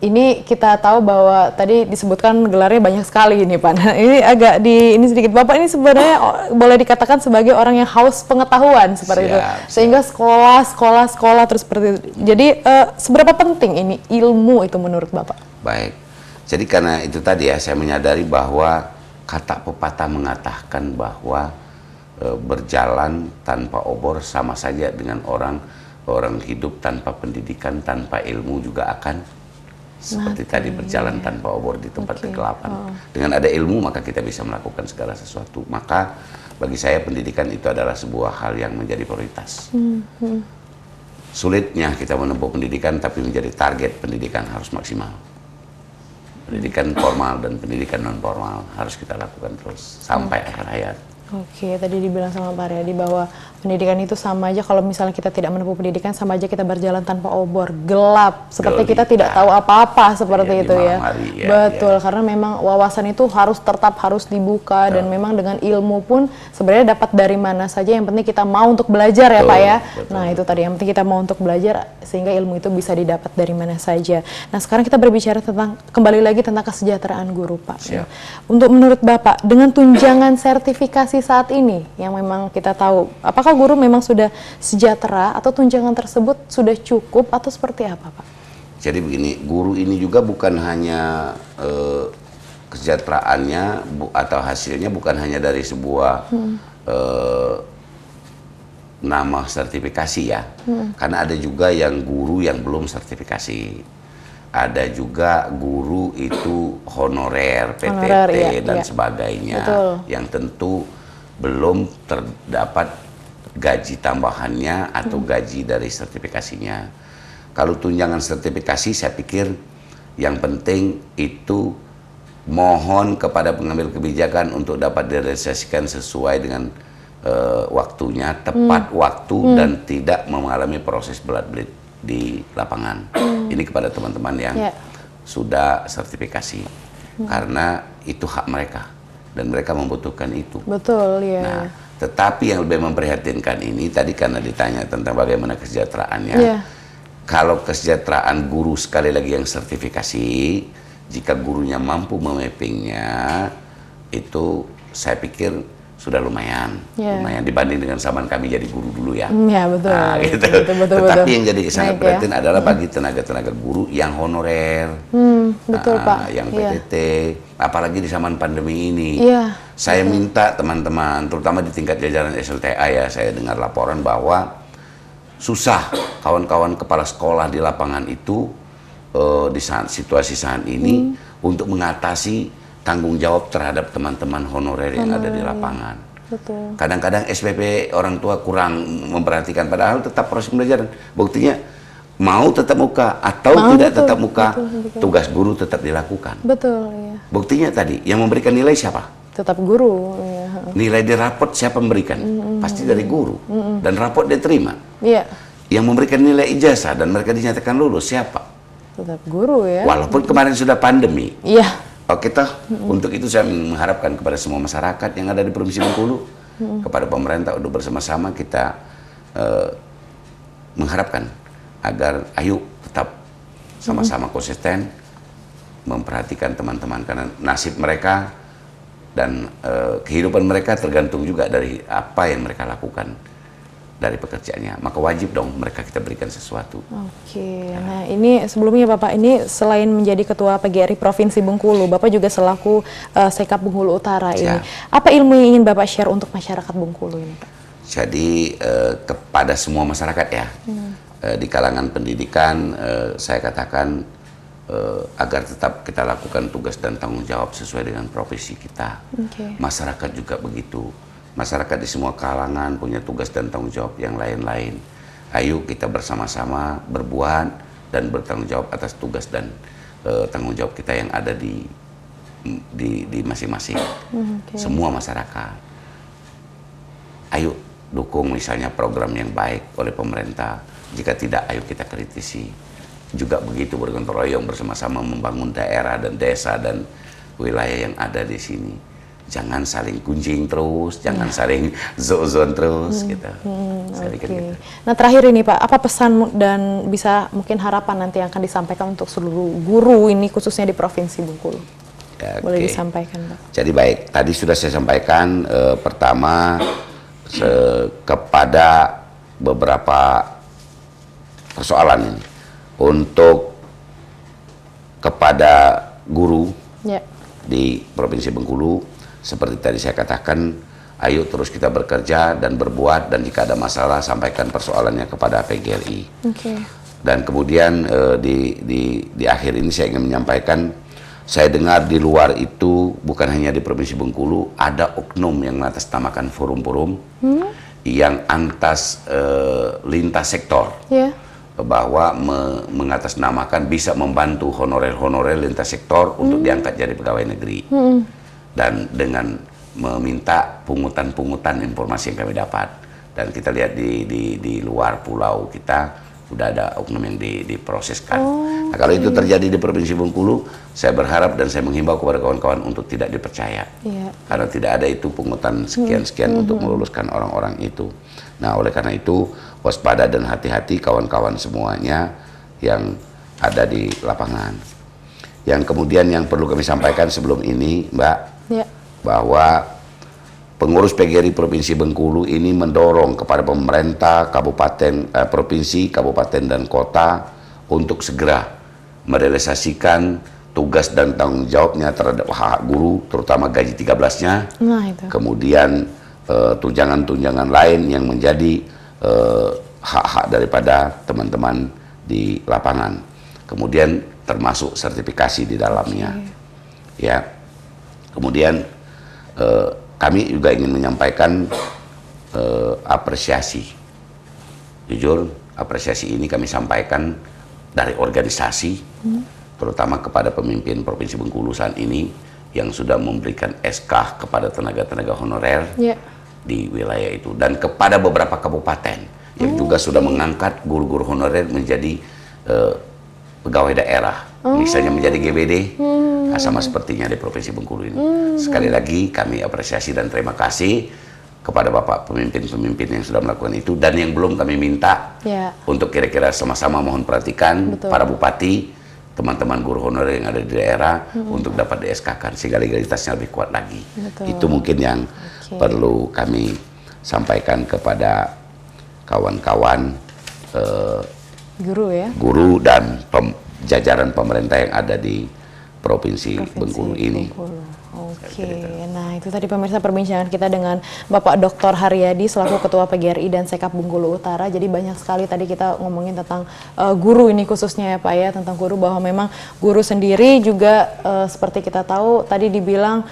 ini kita tahu bahwa tadi disebutkan gelarnya banyak sekali ini Pak. Nah, ini agak ini sedikit. Bapak ini sebenarnya boleh dikatakan sebagai orang yang haus pengetahuan seperti itu. Sehingga sekolah terus seperti itu. Jadi seberapa penting ini ilmu itu menurut Bapak? Baik. Jadi karena itu tadi ya, saya menyadari bahwa kata pepatah mengatakan bahwa berjalan tanpa obor sama saja dengan orang hidup tanpa pendidikan, tanpa ilmu juga akan seperti tadi berjalan tanpa obor di tempat kegelapan. Dengan ada ilmu maka kita bisa melakukan segala sesuatu. Maka bagi saya pendidikan itu adalah sebuah hal yang menjadi prioritas. Sulitnya kita menempuh pendidikan, tapi menjadi target pendidikan harus maksimal. Pendidikan formal dan pendidikan non formal harus kita lakukan terus sampai akhir hayat. Oke, tadi dibilang sama Pak Riyadi bahwa pendidikan itu sama aja, kalau misalnya kita tidak menempuh pendidikan sama aja kita berjalan tanpa obor, gelap, seperti kita tidak tahu apa-apa seperti itu ya. Betul, karena memang wawasan itu harus dibuka dan memang dengan ilmu pun sebenarnya dapat dari mana saja, yang penting kita mau untuk belajar ya Pak ya. Nah itu tadi, yang penting kita mau untuk belajar sehingga ilmu itu bisa didapat dari mana saja. Nah sekarang kita berbicara kembali lagi tentang kesejahteraan guru Pak. Ya. Untuk menurut Bapak, dengan tunjangan sertifikasi saat ini yang memang kita tahu, apakah guru memang sudah sejahtera atau tunjangan tersebut sudah cukup atau seperti apa Pak? Jadi begini, guru ini juga bukan hanya kesejahteraannya atau hasilnya bukan hanya dari sebuah nama sertifikasi ya, karena ada juga yang guru yang belum sertifikasi. Ada juga guru itu honorer, PTT dan sebagainya, yang tentu belum terdapat gaji tambahannya atau gaji dari sertifikasinya. Kalau tunjangan sertifikasi, saya pikir yang penting itu mohon kepada pengambil kebijakan untuk dapat direalisasikan sesuai dengan waktunya, tepat waktu dan tidak mengalami proses belat-belit di lapangan. Ini kepada teman-teman yang sudah sertifikasi, karena itu hak mereka dan mereka membutuhkan itu. Betul ya. Nah, tetapi yang lebih memprihatinkan ini tadi karena ditanya tentang bagaimana kesejahteraannya. Kalau kesejahteraan guru sekali lagi yang sertifikasi, jika gurunya mampu memappingnya, itu saya pikir sudah lumayan, lumayan dibanding dengan zaman kami jadi guru dulu ya. Betul. Nah, gitu. Betul. Tetapi yang jadi sangat prihatin adalah bagi tenaga-tenaga guru yang honorer, betul Pak. Yang PTT, apalagi di zaman pandemi ini. Saya minta teman-teman, terutama di tingkat jajaran SLTA ya, saya dengar laporan bahwa susah kawan-kawan kepala sekolah di lapangan itu di situasi saat ini untuk mengatasi tanggung jawab terhadap teman-teman honorer yang ada di lapangan. Betul. Kadang-kadang SPP orang tua kurang memperhatikan, padahal tetap proses pembelajaran. Buktinya mau tetap muka atau tidak betul, tetap muka, betul. tugas guru tetap dilakukan. Betul, ya. Buktinya tadi, yang memberikan nilai siapa? Tetap guru, ya. Nilai di raport siapa memberikan? Pasti dari guru. Dan raport dia terima. Iya, Yang memberikan nilai ijazah dan mereka dinyatakan lulus siapa? tetap guru ya. Walaupun kemarin sudah pandemi. Iya, Oke toh, untuk itu saya mengharapkan kepada semua masyarakat yang ada di Provinsi Bengkulu, kepada pemerintah untuk bersama-sama kita mengharapkan agar ayo tetap sama-sama konsisten memperhatikan teman-teman, karena nasib mereka dan kehidupan mereka tergantung juga dari apa yang mereka lakukan dari pekerjaannya, maka wajib dong mereka kita berikan sesuatu. Oke. Nah, ini sebelumnya Bapak ini selain menjadi Ketua PGRI Provinsi Bengkulu, Bapak juga selaku Sekap Bengkulu Utara ini. Apa ilmu yang ingin Bapak share untuk masyarakat Bengkulu ini, Pak? Jadi kepada semua masyarakat ya, di kalangan pendidikan saya katakan agar tetap kita lakukan tugas dan tanggung jawab sesuai dengan profesi kita. Masyarakat juga begitu. Masyarakat di semua kalangan punya tugas dan tanggung jawab yang lain-lain. Ayo kita bersama-sama berbuat dan bertanggung jawab atas tugas dan tanggung jawab kita yang ada di masing-masing. Semua masyarakat. Ayo dukung misalnya program yang baik oleh pemerintah. Jika tidak, ayo kita kritisi. Juga begitu bergotong royong bersama-sama membangun daerah dan desa dan wilayah yang ada di sini. Jangan saling gunjing terus, jangan saling zon terus, gitu. Gitu. Nah, terakhir ini Pak, apa pesan dan bisa mungkin harapan nanti yang akan disampaikan untuk seluruh guru ini khususnya di Provinsi Bengkulu? Ya, boleh disampaikan, Pak. Jadi baik, tadi sudah saya sampaikan pertama kepada beberapa persoalan ini. Untuk kepada guru di Provinsi Bengkulu, seperti tadi saya katakan, ayo terus kita bekerja dan berbuat, dan jika ada masalah sampaikan persoalannya kepada PGRI. Dan kemudian di akhir ini saya ingin menyampaikan, saya dengar di luar itu bukan hanya di Provinsi Bengkulu, ada oknum yang mengatasnamakan forum-forum yang lintas sektor. Bahwa mengatasnamakan bisa membantu honorer-honorer lintas sektor untuk diangkat jadi pegawai negeri. Dan dengan meminta pungutan-pungutan informasi yang kami dapat. Dan kita lihat di luar pulau kita sudah ada oknum yang diproseskan. Nah, kalau itu terjadi di Provinsi Bengkulu, saya berharap dan saya menghimbau kepada kawan-kawan untuk tidak dipercaya. Karena tidak ada itu pungutan sekian-sekian untuk meluluskan orang-orang itu. Nah, oleh karena itu waspada dan hati-hati kawan-kawan semuanya yang ada di lapangan. Yang kemudian yang perlu kami sampaikan sebelum ini, Mbak, bahwa pengurus PGRI Provinsi Bengkulu ini mendorong kepada pemerintah, provinsi, kabupaten, dan kota untuk segera merealisasikan tugas dan tanggung jawabnya terhadap hak guru, terutama gaji 13-nya. Kemudian tunjangan-tunjangan lain yang menjadi hak-hak daripada teman-teman di lapangan. Kemudian termasuk sertifikasi di dalamnya. Ya. Kemudian kami juga ingin menyampaikan apresiasi. Jujur, apresiasi ini kami sampaikan dari organisasi, terutama kepada pemimpin Provinsi Bengkulu saat ini yang sudah memberikan SK kepada tenaga-tenaga honorer di wilayah itu, dan kepada beberapa kabupaten yang juga sudah mengangkat guru-guru honorer menjadi pegawai daerah, misalnya menjadi GBD, sama sepertinya di Provinsi Bengkulu ini. Sekali lagi kami apresiasi dan terima kasih kepada Bapak pemimpin-pemimpin yang sudah melakukan itu, dan yang belum kami minta untuk kira-kira sama-sama mohon perhatikan para bupati, teman-teman guru honorer yang ada di daerah untuk dapat di-SK-kan sehingga legalitasnya lebih kuat lagi. Itu mungkin yang perlu kami sampaikan kepada kawan-kawan guru dan jajaran pemerintah yang ada di Provinsi Bengkulu ini. Nah itu tadi pemirsa perbincangan kita dengan Bapak Dr. Haryadi selaku Ketua PGRI dan Sekap Bengkulu Utara. Jadi banyak sekali tadi kita ngomongin tentang guru ini khususnya ya Pak ya, tentang guru, bahwa memang guru sendiri juga seperti kita tahu tadi dibilang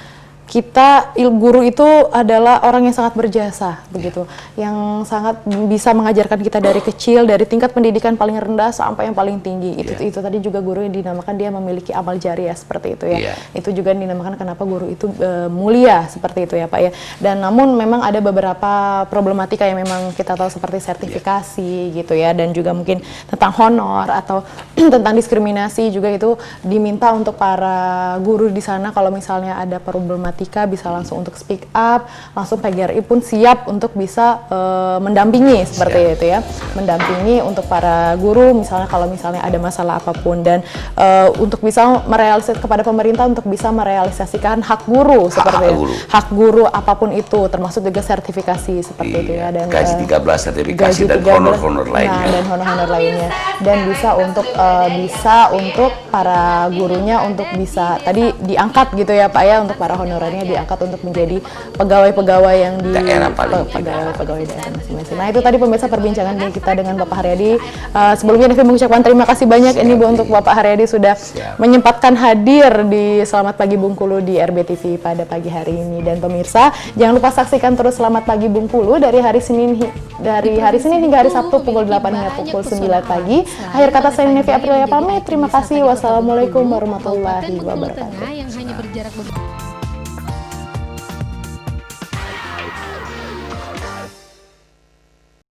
guru itu adalah orang yang sangat berjasa begitu, yang sangat bisa mengajarkan kita dari kecil, dari tingkat pendidikan paling rendah sampai yang paling tinggi. Itu tadi juga guru yang dinamakan dia memiliki amal jariah seperti itu ya. Itu juga dinamakan kenapa guru itu mulia seperti itu ya Pak ya. Dan namun memang ada beberapa problematika yang memang kita tahu seperti sertifikasi gitu ya, dan juga mungkin tentang honor atau tentang diskriminasi juga itu diminta untuk para guru di sana kalau misalnya ada problematika bisa langsung untuk speak up, langsung PGRI pun siap untuk bisa mendampingi seperti itu ya, mendampingi untuk para guru misalnya kalau misalnya ada masalah apapun, dan untuk bisa merealisasikan kepada pemerintah untuk bisa merealisasikan hak guru seperti itu, hak guru apapun itu termasuk juga sertifikasi seperti itu ya, dan gaji 13 sertifikasi dan honor-honor lainnya. Dan honor-honor lainnya, dan bisa untuk para gurunya untuk bisa tadi diangkat gitu ya Pak ya, untuk para honorernya diangkat untuk menjadi pegawai-pegawai yang di pegawai daerah masing-masing. Nah itu tadi pemirsa perbincangan kita dengan Bapak Haryadi. Sebelumnya Devi mengucapkan terima kasih banyak ini Bu untuk Bapak Haryadi sudah menyempatkan hadir di Selamat Pagi Bengkulu di RBTV pada pagi hari ini. Dan pemirsa jangan lupa saksikan terus Selamat Pagi Bengkulu dari hari Senin hingga hari Sabtu pukul 8 hingga pukul 9 pagi. Akhir kata saya Nevi Aprilia pamit. Terima kasih. Wassalamualaikum warahmatullahi wabarakatuh. Yang hanya berjarak